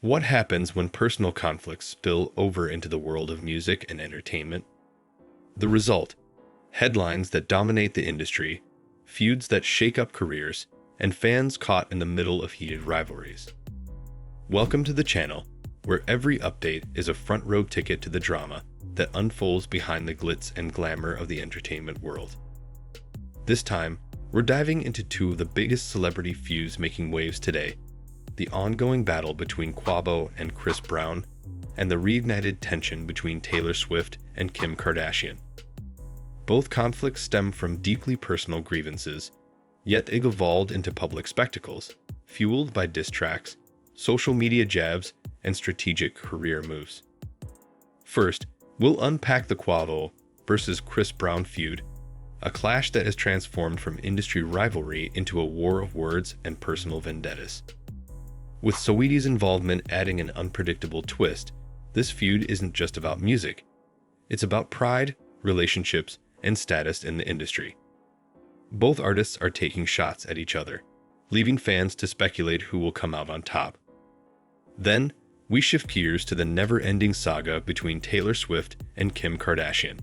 What happens when personal conflicts spill over into the world of music and entertainment? The result: headlines that dominate the industry, feuds that shake up careers, and fans caught in the middle of heated rivalries. Welcome to the channel, where every update is a front row ticket to the drama that unfolds behind the glitz and glamour of the entertainment world. This time, we're diving into two of the biggest celebrity feuds making waves today: the ongoing battle between Quavo and Chris Brown, and the reignited tension between Taylor Swift and Kim Kardashian. Both conflicts stem from deeply personal grievances, yet they evolved into public spectacles, fueled by diss tracks, social media jabs, and strategic career moves. First, we'll unpack the Quavo versus Chris Brown feud, a clash that has transformed from industry rivalry into a war of words and personal vendettas. With Saweetie's involvement adding an unpredictable twist, this feud isn't just about music. It's about pride, relationships, and status in the industry. Both artists are taking shots at each other, leaving fans to speculate who will come out on top. Then, we shift gears to the never-ending saga between Taylor Swift and Kim Kardashian.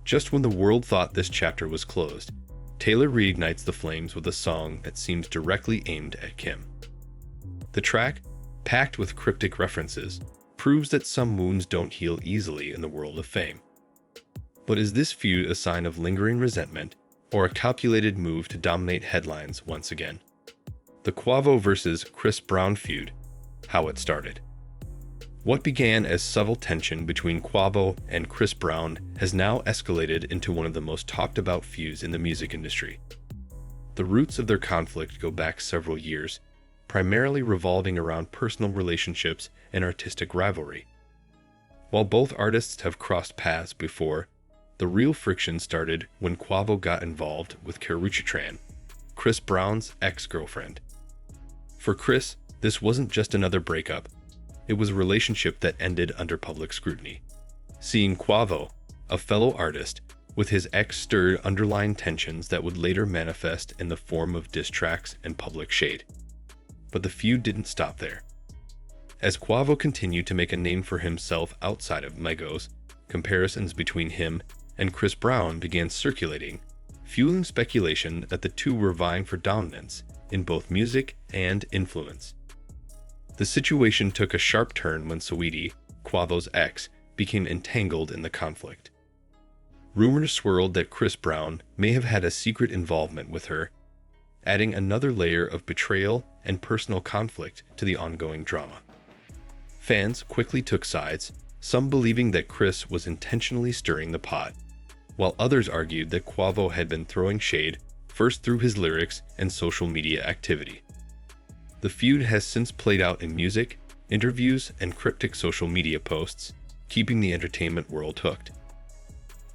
Just when the world thought this chapter was closed, Taylor reignites the flames with a song that seems directly aimed at Kim. The track, packed with cryptic references, proves that some wounds don't heal easily in the world of fame. But is this feud a sign of lingering resentment, or a calculated move to dominate headlines once again? The Quavo versus Chris Brown feud, how it started. What began as subtle tension between Quavo and Chris Brown has now escalated into one of the most talked about feuds in the music industry. The roots of their conflict go back several years, primarily revolving around personal relationships and artistic rivalry. While both artists have crossed paths before, the real friction started when Quavo got involved with Tran, Chris Brown's ex-girlfriend. For Chris, this wasn't just another breakup. It was a relationship that ended under public scrutiny. Seeing Quavo, a fellow artist, with his ex stirred underlying tensions that would later manifest in the form of diss tracks and public shade. But the feud didn't stop there. As Quavo continued to make a name for himself outside of Migos, comparisons between him and Chris Brown began circulating, fueling speculation that the two were vying for dominance in both music and influence. The situation took a sharp turn when Saweetie, Quavo's ex, became entangled in the conflict. Rumors swirled that Chris Brown may have had a secret involvement with her, adding another layer of betrayal and personal conflict to the ongoing drama. Fans quickly took sides, some believing that Chris was intentionally stirring the pot, while others argued that Quavo had been throwing shade, first through his lyrics and social media activity. The feud has since played out in music, interviews, and cryptic social media posts, keeping the entertainment world hooked.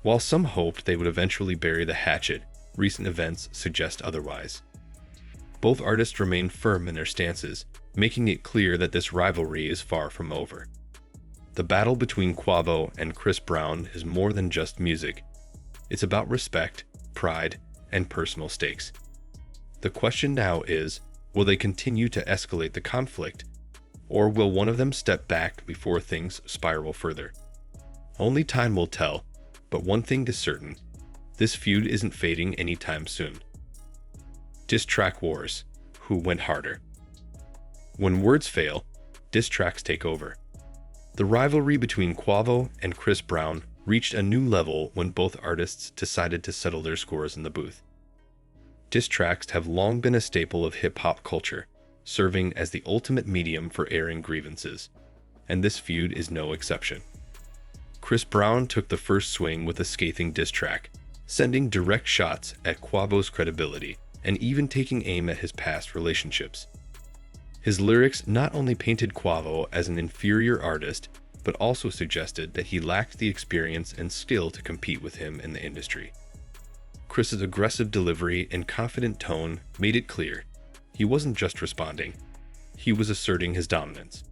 While some hoped they would eventually bury the hatchet, recent events suggest otherwise. Both artists remain firm in their stances, making it clear that this rivalry is far from over. The battle between Quavo and Chris Brown is more than just music. It's about respect, pride, and personal stakes. The question now is, will they continue to escalate the conflict, or will one of them step back before things spiral further? Only time will tell, but one thing is certain: this feud isn't fading anytime soon. Diss track wars. Who went harder? When words fail, diss tracks take over. The rivalry between Quavo and Chris Brown reached a new level when both artists decided to settle their scores in the booth. Diss tracks have long been a staple of hip-hop culture, serving as the ultimate medium for airing grievances, and this feud is no exception. Chris Brown took the first swing with a scathing diss track, sending direct shots at Quavo's credibility and even taking aim at his past relationships. His lyrics not only painted Quavo as an inferior artist, but also suggested that he lacked the experience and skill to compete with him in the industry. Chris's aggressive delivery and confident tone made it clear he wasn't just responding, he was asserting his dominance.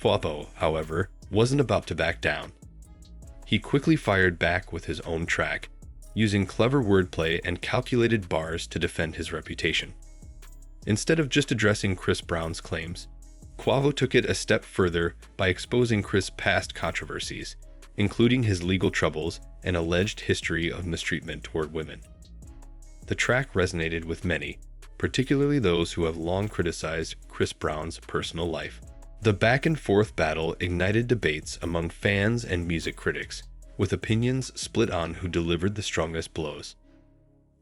Quavo, however, wasn't about to back down. He quickly fired back with his own track, using clever wordplay and calculated bars to defend his reputation. Instead of just addressing Chris Brown's claims, Quavo took it a step further by exposing Chris' past controversies, including his legal troubles and alleged history of mistreatment toward women. The track resonated with many, particularly those who have long criticized Chris Brown's personal life. The back-and-forth battle ignited debates among fans and music critics, with opinions split on who delivered the strongest blows.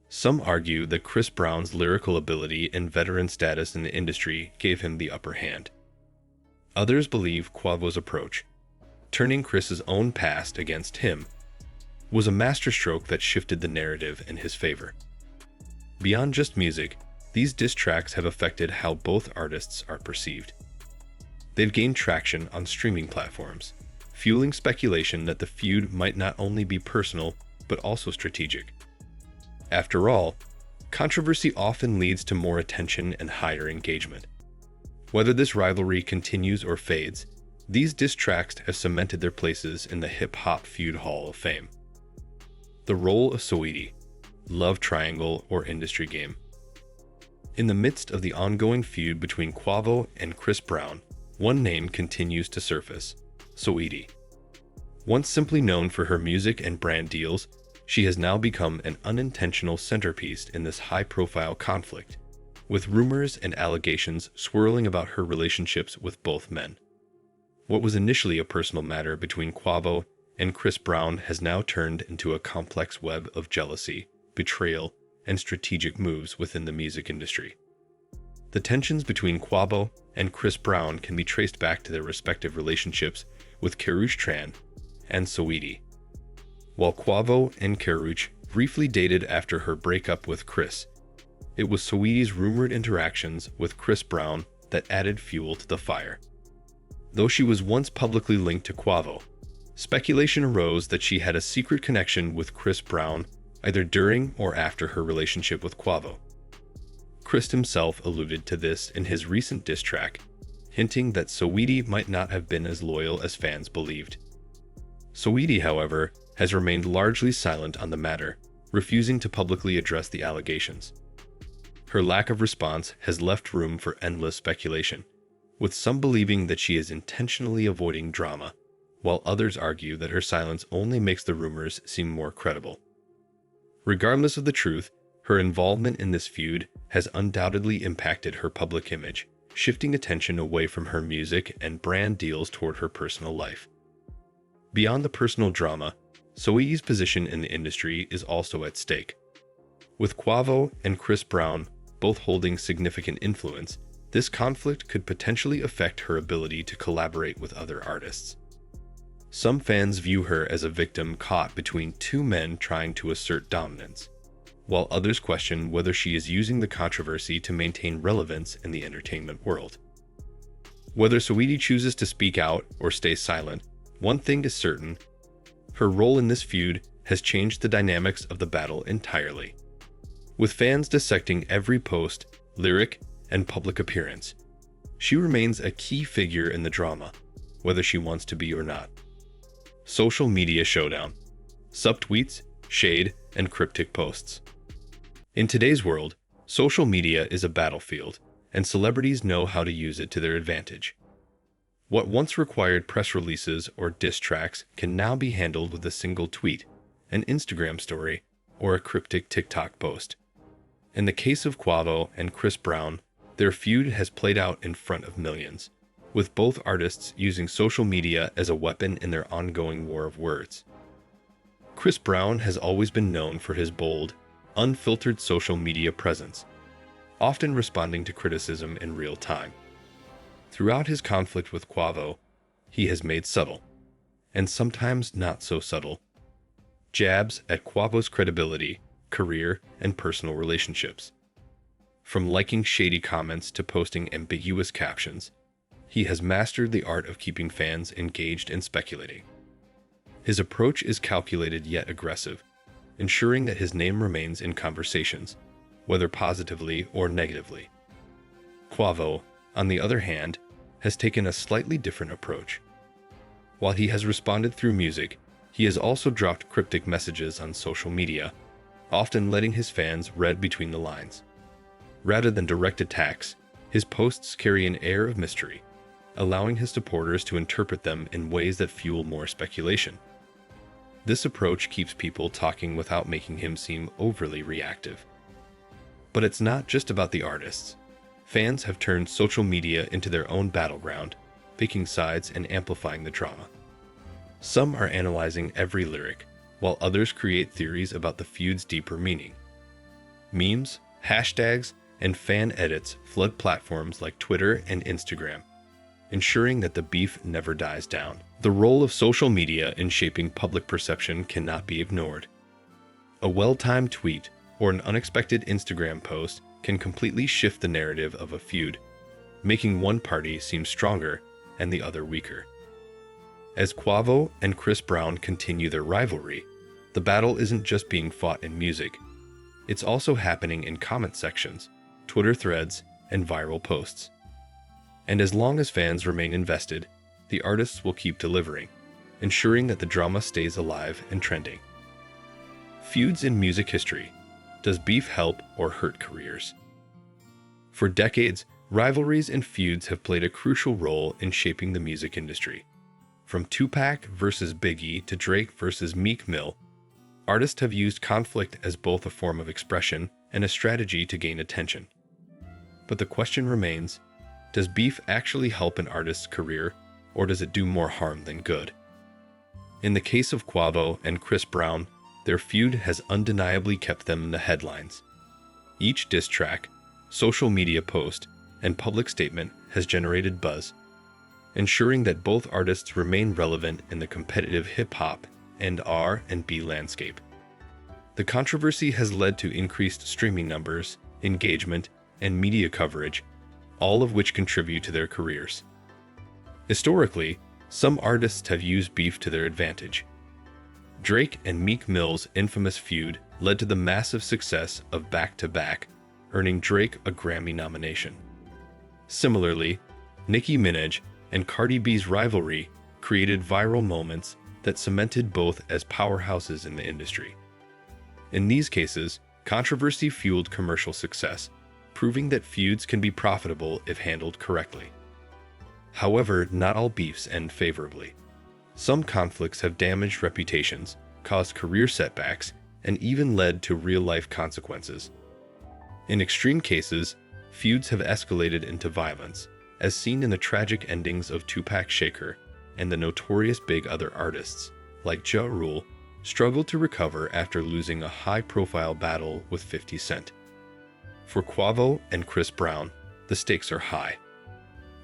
Some argue that Chris Brown's lyrical ability and veteran status in the industry gave him the upper hand. Others believe Quavo's approach, turning Chris's own past against him, was a masterstroke that shifted the narrative in his favor. Beyond just music, these diss tracks have affected how both artists are perceived. They've gained traction on streaming platforms, fueling speculation that the feud might not only be personal, but also strategic. After all, controversy often leads to more attention and higher engagement. Whether this rivalry continues or fades, these diss tracks have cemented their places in the hip-hop feud hall of fame. The role of Saweetie, love triangle, or industry game. In the midst of the ongoing feud between Quavo and Chris Brown, one name continues to surface: Saweetie. Once simply known for her music and brand deals, she has now become an unintentional centerpiece in this high-profile conflict, with rumors and allegations swirling about her relationships with both men. What was initially a personal matter between Quavo and Chris Brown has now turned into a complex web of jealousy, betrayal, and strategic moves within the music industry. The tensions between Quavo and Chris Brown can be traced back to their respective relationships with Karrueche Tran and Saweetie. While Quavo and Karrueche briefly dated after her breakup with Chris, it was Saweetie's rumored interactions with Chris Brown that added fuel to the fire. Though she was once publicly linked to Quavo, speculation arose that she had a secret connection with Chris Brown either during or after her relationship with Quavo. Chris himself alluded to this in his recent diss track, hinting that Saweetie might not have been as loyal as fans believed. Saweetie, however, has remained largely silent on the matter, refusing to publicly address the allegations. Her lack of response has left room for endless speculation, with some believing that she is intentionally avoiding drama, while others argue that her silence only makes the rumors seem more credible. Regardless of the truth, her involvement in this feud has undoubtedly impacted her public image, shifting attention away from her music and brand deals toward her personal life. Beyond the personal drama, Saweetie's position in the industry is also at stake. With Quavo and Chris Brown both holding significant influence, this conflict could potentially affect her ability to collaborate with other artists. Some fans view her as a victim caught between two men trying to assert dominance, while others question whether she is using the controversy to maintain relevance in the entertainment world. Whether Saweetie chooses to speak out or stay silent, one thing is certain: her role in this feud has changed the dynamics of the battle entirely. With fans dissecting every post, lyric, and public appearance, she remains a key figure in the drama, whether she wants to be or not. Social media showdown. Subtweets, shade, and cryptic posts. In today's world, social media is a battlefield, and celebrities know how to use it to their advantage. What once required press releases or diss tracks can now be handled with a single tweet, an Instagram story, or a cryptic TikTok post. In the case of Quavo and Chris Brown, their feud has played out in front of millions, with both artists using social media as a weapon in their ongoing war of words. Chris Brown has always been known for his bold, unfiltered social media presence, often responding to criticism in real time. Throughout his conflict with Quavo, he has made subtle, and sometimes not so subtle, jabs at Quavo's credibility, career, and personal relationships. From liking shady comments to posting ambiguous captions, he has mastered the art of keeping fans engaged and speculating. His approach is calculated yet aggressive, ensuring that his name remains in conversations, whether positively or negatively. Quavo, on the other hand, has taken a slightly different approach. While he has responded through music, he has also dropped cryptic messages on social media, often letting his fans read between the lines. Rather than direct attacks, his posts carry an air of mystery, allowing his supporters to interpret them in ways that fuel more speculation. This approach keeps people talking without making him seem overly reactive. But it's not just about the artists. Fans have turned social media into their own battleground, picking sides and amplifying the drama. Some are analyzing every lyric, while others create theories about the feud's deeper meaning. Memes, hashtags, and fan edits flood platforms like Twitter and Instagram, ensuring that the beef never dies down. The role of social media in shaping public perception cannot be ignored. A well-timed tweet or an unexpected Instagram post can completely shift the narrative of a feud, making one party seem stronger and the other weaker. As Quavo and Chris Brown continue their rivalry, the battle isn't just being fought in music. It's also happening in comment sections, Twitter threads, and viral posts. And as long as fans remain invested, the artists will keep delivering, ensuring that the drama stays alive and trending. Feuds in music history. Does beef help or hurt careers? For decades, rivalries and feuds have played a crucial role in shaping the music industry. From Tupac versus Biggie to Drake versus Meek Mill, artists have used conflict as both a form of expression and a strategy to gain attention. But the question remains, does beef actually help an artist's career, or does it do more harm than good? In the case of Quavo and Chris Brown, their feud has undeniably kept them in the headlines. Each diss track, social media post, and public statement has generated buzz, ensuring that both artists remain relevant in the competitive hip-hop and R&B landscape. The controversy has led to increased streaming numbers, engagement, and media coverage, all of which contribute to their careers. Historically, some artists have used beef to their advantage. Drake and Meek Mill's infamous feud led to the massive success of Back to Back, earning Drake a Grammy nomination. Similarly, Nicki Minaj and Cardi B's rivalry created viral moments that cemented both as powerhouses in the industry. In these cases, controversy fueled commercial success, proving that feuds can be profitable if handled correctly. However, not all beefs end favorably. Some conflicts have damaged reputations, caused career setbacks, and even led to real-life consequences. In extreme cases, feuds have escalated into violence, as seen in the tragic endings of Tupac Shakur and the notorious Big Other artists, like Ja Rule, struggled to recover after losing a high-profile battle with 50 Cent. For Quavo and Chris Brown, the stakes are high.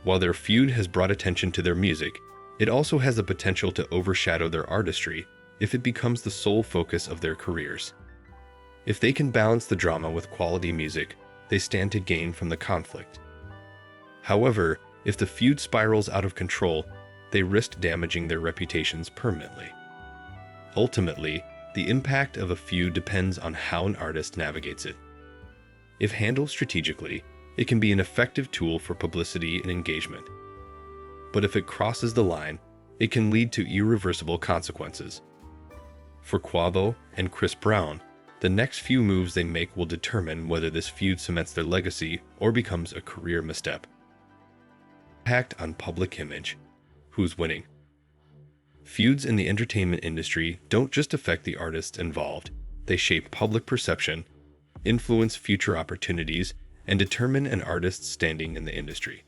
While their feud has brought attention to their music, it also has the potential to overshadow their artistry if it becomes the sole focus of their careers. If they can balance the drama with quality music, they stand to gain from the conflict. However, if the feud spirals out of control, they risk damaging their reputations permanently. Ultimately, the impact of a feud depends on how an artist navigates it. If handled strategically, it can be an effective tool for publicity and engagement. But if it crosses the line, it can lead to irreversible consequences. For Quavo and Chris Brown, the next few moves they make will determine whether this feud cements their legacy or becomes a career misstep. Impact on public image. Who's winning? Feuds in the entertainment industry don't just affect the artists involved. They shape public perception, influence future opportunities, and determine an artist's standing in the industry.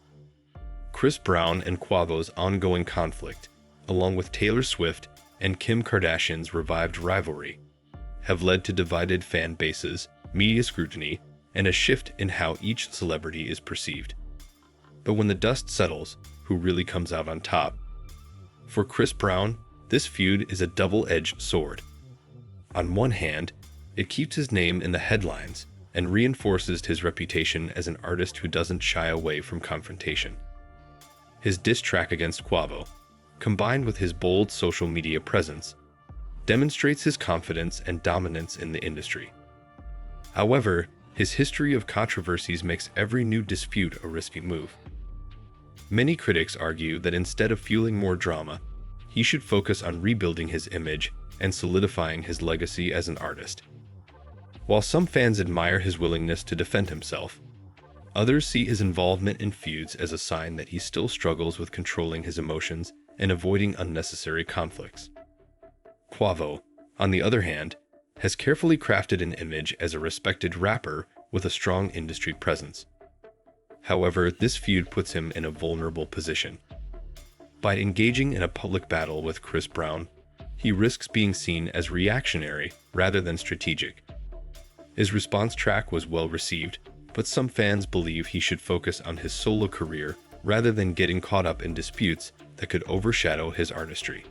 Chris Brown and Quavo's ongoing conflict, along with Taylor Swift and Kim Kardashian's revived rivalry, have led to divided fan bases, media scrutiny, and a shift in how each celebrity is perceived. But when the dust settles, who really comes out on top? For Chris Brown, this feud is a double-edged sword. On one hand, it keeps his name in the headlines and reinforces his reputation as an artist who doesn't shy away from confrontation. His diss track against Quavo, combined with his bold social media presence, demonstrates his confidence and dominance in the industry. However, his history of controversies makes every new dispute a risky move. Many critics argue that instead of fueling more drama, he should focus on rebuilding his image and solidifying his legacy as an artist. While some fans admire his willingness to defend himself, Others see his involvement in feuds as a sign that he still struggles with controlling his emotions and avoiding unnecessary conflicts. Quavo, on the other hand, has carefully crafted an image as a respected rapper with a strong industry presence. However, this feud puts him in a vulnerable position. By engaging in a public battle with Chris Brown, he risks being seen as reactionary rather than strategic. His response track was well received, but some fans believe he should focus on his solo career rather than getting caught up in disputes that could overshadow his artistry.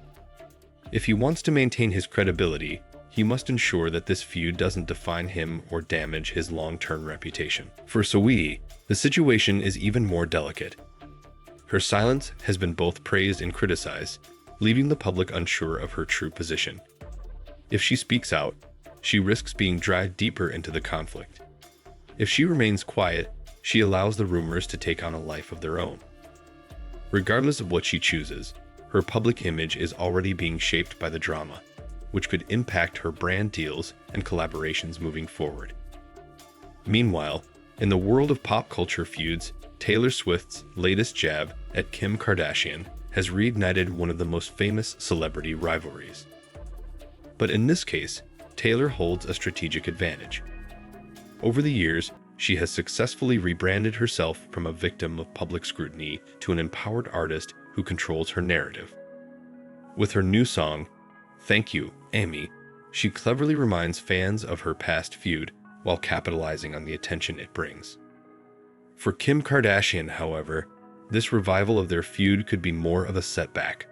If he wants to maintain his credibility, he must ensure that this feud doesn't define him or damage his long-term reputation. For Saweetie, the situation is even more delicate. Her silence has been both praised and criticized, leaving the public unsure of her true position. If she speaks out, she risks being dragged deeper into the conflict. If she remains quiet, she allows the rumors to take on a life of their own. Regardless of what she chooses, her public image is already being shaped by the drama, which could impact her brand deals and collaborations moving forward. Meanwhile, in the world of pop culture feuds, Taylor Swift's latest jab at Kim Kardashian has reignited one of the most famous celebrity rivalries. But in this case, Taylor holds a strategic advantage. Over the years, she has successfully rebranded herself from a victim of public scrutiny to an empowered artist who controls her narrative. With her new song, Thank You, Amy, she cleverly reminds fans of her past feud while capitalizing on the attention it brings. For Kim Kardashian, however, this revival of their feud could be more of a setback.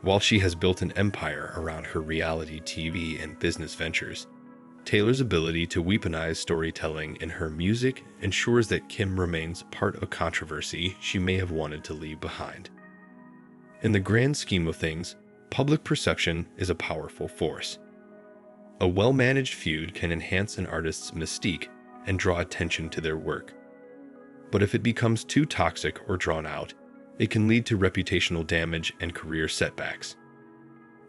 While she has built an empire around her reality TV and business ventures, Taylor's ability to weaponize storytelling in her music ensures that Kim remains part of a controversy she may have wanted to leave behind. In the grand scheme of things, public perception is a powerful force. A well-managed feud can enhance an artist's mystique and draw attention to their work. But if it becomes too toxic or drawn out, it can lead to reputational damage and career setbacks.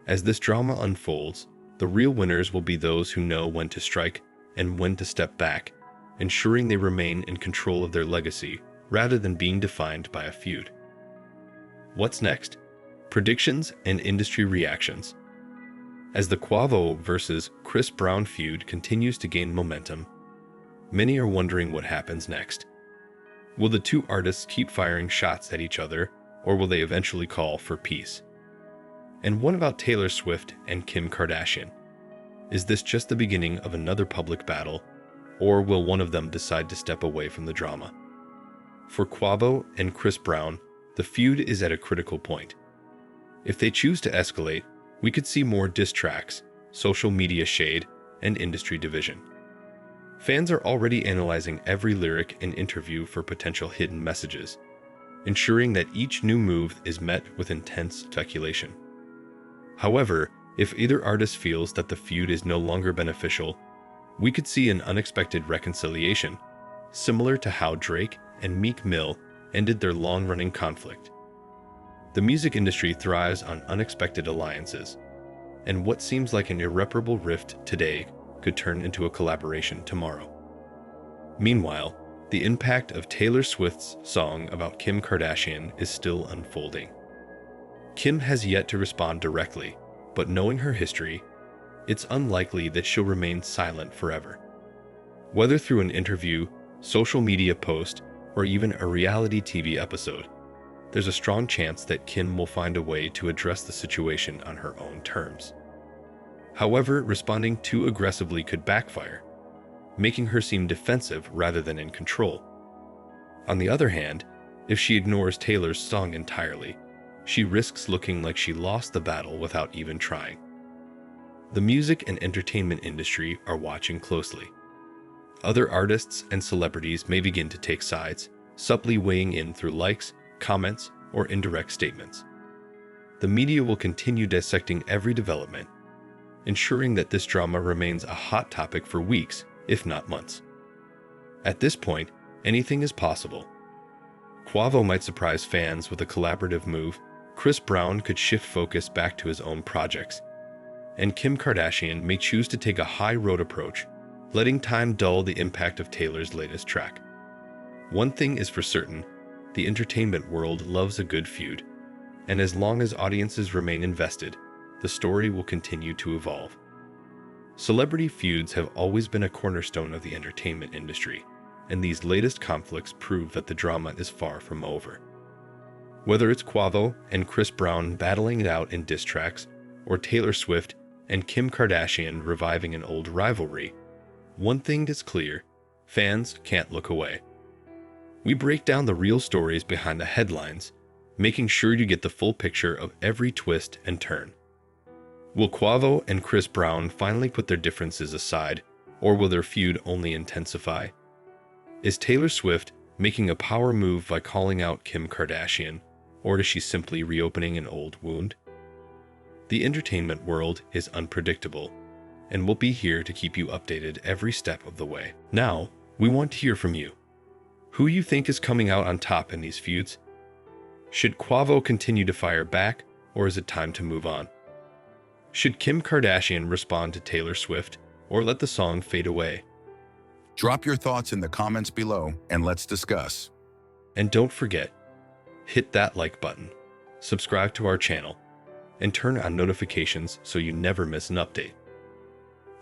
As this drama unfolds, the real winners will be those who know when to strike and when to step back, ensuring they remain in control of their legacy rather than being defined by a feud. What's next? Predictions and industry reactions. As the Quavo versus Chris Brown feud continues to gain momentum, many are wondering what happens next. Will the two artists keep firing shots at each other, or will they eventually call for peace? And what about Taylor Swift and Kim Kardashian? Is this just the beginning of another public battle, or will one of them decide to step away from the drama? For Quavo and Chris Brown, the feud is at a critical point. If they choose to escalate, we could see more diss tracks, social media shade, and industry division. Fans are already analyzing every lyric and interview for potential hidden messages, ensuring that each new move is met with intense speculation. However, if either artist feels that the feud is no longer beneficial, we could see an unexpected reconciliation, similar to how Drake and Meek Mill ended their long-running conflict. The music industry thrives on unexpected alliances, and what seems like an irreparable rift today could turn into a collaboration tomorrow. Meanwhile, the impact of Taylor Swift's song about Kim Kardashian is still unfolding. Kim has yet to respond directly, but knowing her history, it's unlikely that she'll remain silent forever. Whether through an interview, social media post, or even a reality TV episode, there's a strong chance that Kim will find a way to address the situation on her own terms. However, responding too aggressively could backfire, making her seem defensive rather than in control. On the other hand, if she ignores Taylor's song entirely, she risks looking like she lost the battle without even trying. The music and entertainment industry are watching closely. Other artists and celebrities may begin to take sides, subtly weighing in through likes, comments, or indirect statements. The media will continue dissecting every development, ensuring that this drama remains a hot topic for weeks, if not months. At this point, anything is possible. Quavo might surprise fans with a collaborative move, Chris Brown could shift focus back to his own projects, and Kim Kardashian may choose to take a high road approach, letting time dull the impact of Taylor's latest track. One thing is for certain, the entertainment world loves a good feud, and as long as audiences remain invested, the story will continue to evolve. Celebrity feuds have always been a cornerstone of the entertainment industry, and these latest conflicts prove that the drama is far from over. Whether it's Quavo and Chris Brown battling it out in diss tracks, or Taylor Swift and Kim Kardashian reviving an old rivalry, one thing is clear: fans can't look away. We break down the real stories behind the headlines, making sure you get the full picture of every twist and turn. Will Quavo and Chris Brown finally put their differences aside, or will their feud only intensify? Is Taylor Swift making a power move by calling out Kim Kardashian, or is she simply reopening an old wound? The entertainment world is unpredictable, and we'll be here to keep you updated every step of the way. Now, we want to hear from you. Who you think is coming out on top in these feuds? Should Quavo continue to fire back, or is it time to move on? Should Kim Kardashian respond to Taylor Swift, or let the song fade away? Drop your thoughts in the comments below and let's discuss. And don't forget, hit that like button, subscribe to our channel, and turn on notifications so you never miss an update.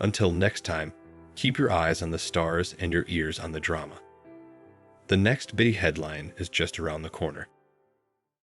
Until next time, keep your eyes on the stars and your ears on the drama. The next big headline is just around the corner.